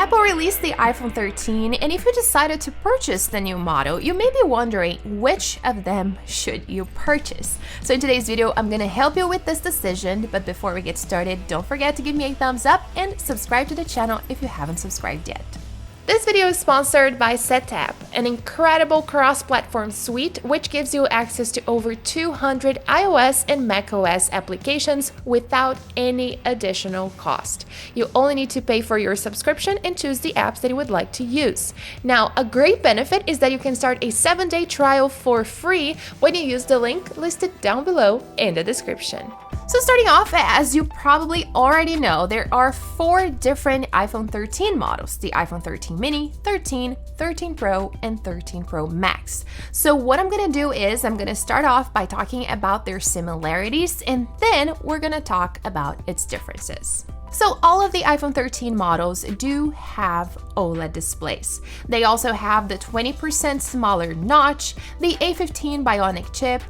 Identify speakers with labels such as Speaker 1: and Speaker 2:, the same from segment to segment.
Speaker 1: Apple released the iPhone 13, and if you decided to purchase the new model, you may be wondering which of them should you purchase. So in today's video, I'm gonna help you with this decision, but before we get started, don't forget to give me a thumbs up and subscribe to the channel if you haven't subscribed yet. This video is sponsored by SetApp, an incredible cross-platform suite which gives you access to over 200 iOS and macOS applications without any additional cost. You only need to pay for your subscription and choose the apps that you would like to use. Now, a great benefit is that you can start a 7-day trial for free when you use the link listed down below in the description. So starting off, as you probably already know, there are 4 different iPhone 13 models: the iPhone 13 mini, 13, 13 Pro, and 13 Pro Max. So what I'm gonna do is I'm gonna start off by talking about their similarities, and then we're gonna talk about its differences. So all of the iPhone 13 models do have OLED displays. They also have the 20% smaller notch, the A15 Bionic chip,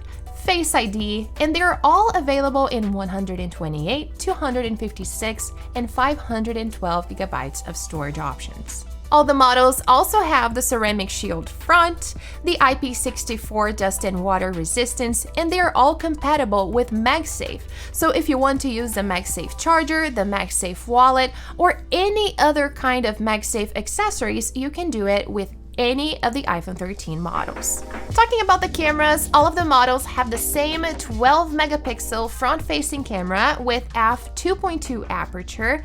Speaker 1: Face ID, and they're all available in 128, 256, and 512 gigabytes of storage options. All the models also have the ceramic shield front, the IP64 dust and water resistance, and they are all compatible with MagSafe. So if you want to use the MagSafe charger, the MagSafe wallet, or any other kind of MagSafe accessories, you can do it with any of the iPhone 13 models. Talking about the cameras, all of the models have the same 12 megapixel front-facing camera with f2.2 aperture.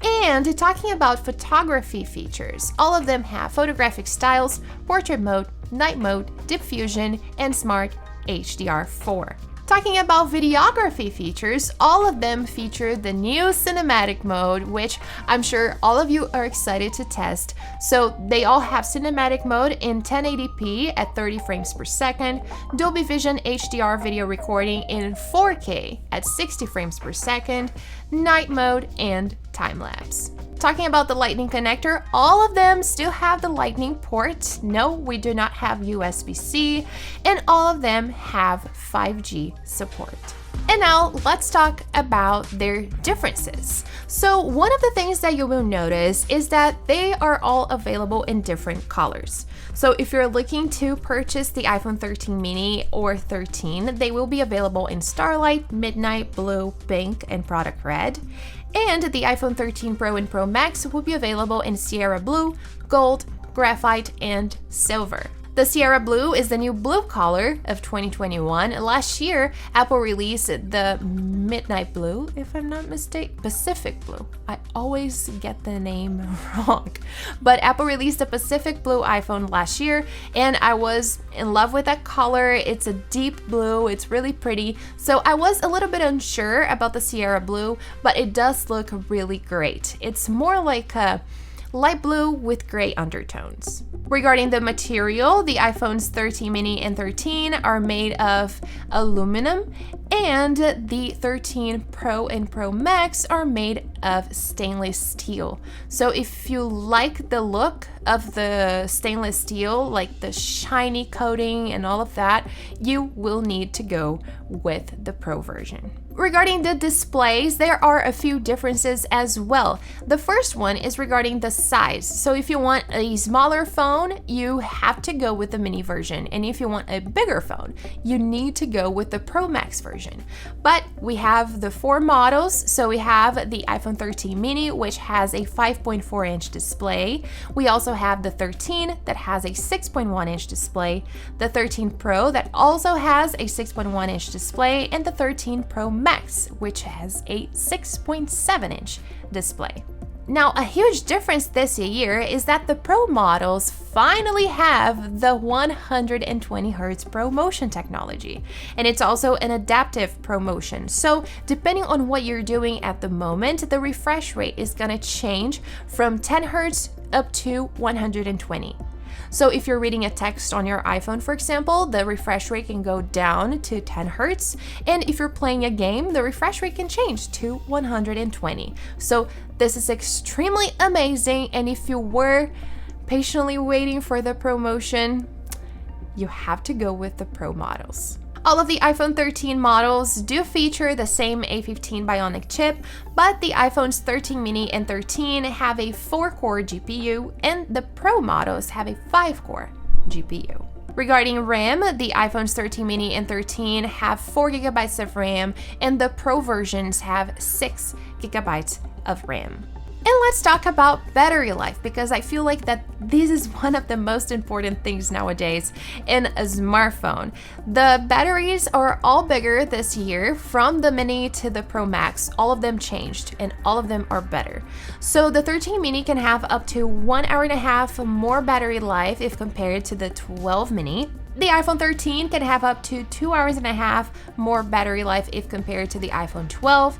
Speaker 1: And talking about photography features, all of them have photographic styles, portrait mode, night mode, deep fusion, and smart HDR4. Talking about videography features, all of them feature the new cinematic mode, which I'm sure all of you are excited to test. So they all have cinematic mode in 1080p at 30 frames per second, Dolby Vision HDR video recording in 4K at 60 frames per second, night mode, and time-lapse. Talking about the Lightning connector, all of them still have the Lightning port. No, we do not have USB-C, and all of them have 5G support. And now let's talk about their differences. So one of the things that you will notice is that they are all available in different colors. So if you're looking to purchase the iPhone 13 mini or 13, they will be available in Starlight, Midnight, Blue, Pink, and Product Red. And the iPhone 13 Pro and Pro Max will be available in Sierra Blue, Gold, Graphite, and Silver. The Sierra Blue is the new blue color of 2021. Last year, Apple released the Midnight Blue, if I'm not mistaken, Pacific Blue. I always get the name wrong. But Apple released the Pacific Blue iPhone last year, and I was in love with that color. It's a deep blue, it's really pretty. So I was a little bit unsure about the Sierra Blue, but it does look really great. It's more like a light blue with gray undertones. Regarding the material, the iPhones 13 mini and 13 are made of aluminum, and the 13 Pro and Pro Max are made of stainless steel. So if you like the look of the stainless steel, like the shiny coating and all of that, you will need to go with the Pro version. Regarding the displays, there are a few differences as well. The first one is regarding the size. So if you want a smaller phone, you have to go with the mini version. And if you want a bigger phone, you need to go with the Pro Max version. But we have the 4 models. So we have the iPhone 13 mini, which has a 5.4-inch display. We also have the 13 that has a 6.1-inch display, the 13 Pro that also has a 6.1-inch display, and the 13 Pro Max, which has a 6.7-inch display. Now, a huge difference this year is that the Pro models finally have the 120 Hz ProMotion technology, and it's also an adaptive ProMotion. So depending on what you're doing at the moment, the refresh rate is gonna change from 10 Hz up to 120. So if you're reading a text on your iPhone, for example, the refresh rate can go down to 10 Hertz. And if you're playing a game, the refresh rate can change to 120. So this is extremely amazing. And if you were patiently waiting for the ProMotion, you have to go with the Pro models. All of the iPhone 13 models do feature the same A15 Bionic chip, but the iPhones 13 mini and 13 have a 4-core GPU, and the Pro models have a 5-core GPU. Regarding RAM, the iPhones 13 mini and 13 have 4 gigabytes of RAM, and the Pro versions have 6 gigabytes of RAM. And let's talk about battery life, because I feel like that this is one of the most important things nowadays in a smartphone. The batteries are all bigger this year, from the mini to the Pro Max. All of them changed and all of them are better. So the 13 mini can have up to 1 hour and a half more battery life if compared to the 12 mini. The iPhone 13 can have up to 2 hours and a half more battery life if compared to the iPhone 12.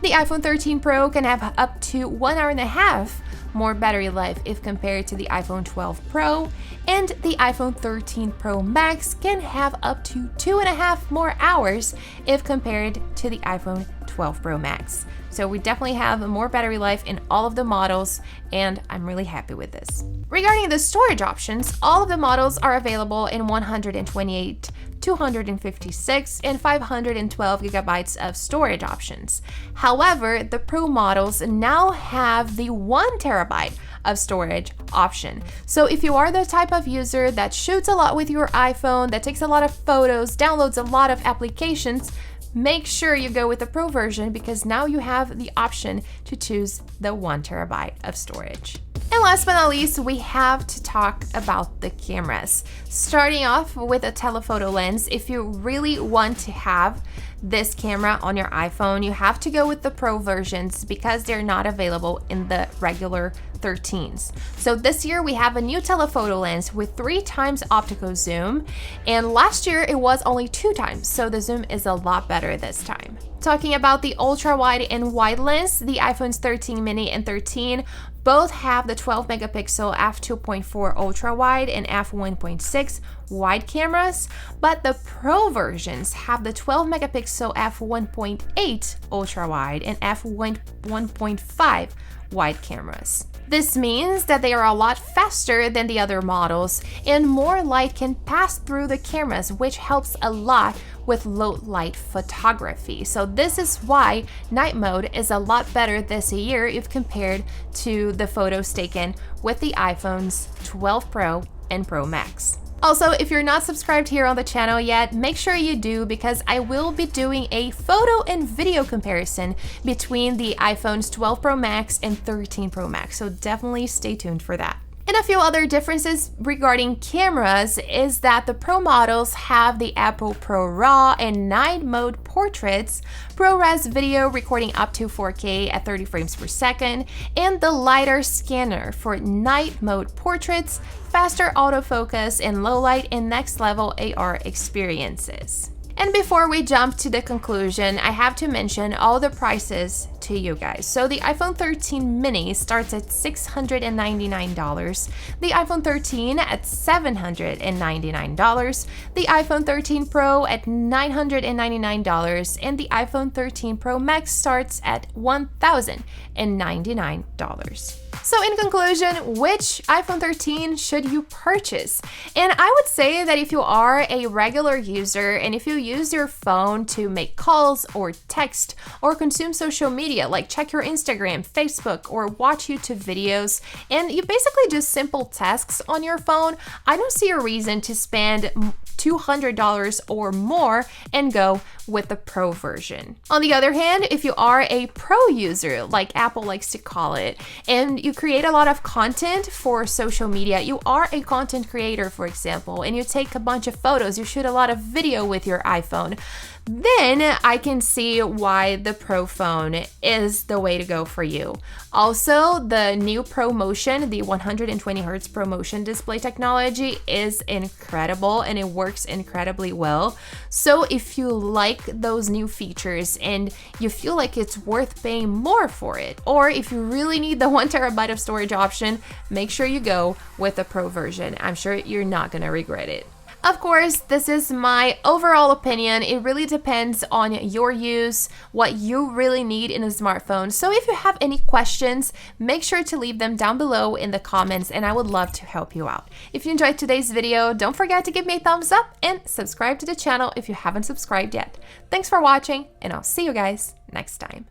Speaker 1: The iPhone 13 Pro can have up to 1 hour and a half more battery life if compared to the iPhone 12 Pro, and the iPhone 13 Pro Max can have up to 2.5 more hours if compared to the iPhone 12 Pro Max. So we definitely have more battery life in all of the models, and I'm really happy with this. Regarding the storage options, all of the models are available in 128, 256, and 512 gigabytes of storage options. However, the Pro models now have the 1 terabyte of storage option. So if you are the type of user that shoots a lot with your iPhone, that takes a lot of photos, downloads a lot of applications, make sure you go with the Pro version, because now you have the option to choose the 1 terabyte of storage. And last but not least, we have to talk about the cameras. Starting off with a telephoto lens, if you really want to have this camera on your iPhone, you have to go with the Pro versions because they're not available in the regular 13s. So this year we have a new telephoto lens with 3 times optical zoom, and last year it was only 2 times, so the zoom is a lot better this time. Talking about the ultra wide and wide lens, the iPhones 13 mini and 13 both have the 12 megapixel f2.4 ultra wide and f1.6 wide cameras, but the Pro versions have the 12 megapixel f1.8 ultra wide and f1.5 wide cameras. This means that they are a lot faster than the other models, and more light can pass through the cameras, which helps a lot with low light photography. So this is why night mode is a lot better this year if compared to the photos taken with the iPhones 12 Pro and Pro Max. Also, if you're not subscribed here on the channel yet, make sure you do, because I will be doing a photo and video comparison between the iPhones 12 Pro Max and 13 Pro Max, so definitely stay tuned for that. And a few other differences regarding cameras is that the Pro models have the Apple Pro RAW and night mode portraits, ProRes video recording up to 4K at 30 frames per second, and the LiDAR scanner for night mode portraits, faster autofocus, and low light and next level AR experiences. And before we jump to the conclusion, I have to mention all the prices to you guys. So the iPhone 13 mini starts at $699, the iPhone 13 at $799, the iPhone 13 Pro at $999, and the iPhone 13 Pro Max starts at $1,099. So in conclusion, which iPhone 13 should you purchase? And I would say that if you are a regular user and if you use your phone to make calls or text or consume social media, like check your Instagram, Facebook, or watch YouTube videos, and you basically do simple tasks on your phone, I don't see a reason to spend $200 or more and go with the Pro version. On the other hand, if you are a Pro user, like Apple likes to call it, and you create a lot of content for social media, you are a content creator, for example, and you take a bunch of photos, you shoot a lot of video with your iPhone, then I can see why the Pro phone is the way to go for you. Also, the new ProMotion, the 120 Hz ProMotion display technology is incredible and it works incredibly well. So if you like those new features and you feel like it's worth paying more for it, or if you really need the 1 terabyte of storage option, make sure you go with the Pro version. I'm sure you're not gonna regret it. Of course, this is my overall opinion. It really depends on your use, what you really need in a smartphone. So if you have any questions, make sure to leave them down below in the comments and I would love to help you out. If you enjoyed today's video, don't forget to give me a thumbs up and subscribe to the channel if you haven't subscribed yet. Thanks for watching and I'll see you guys next time.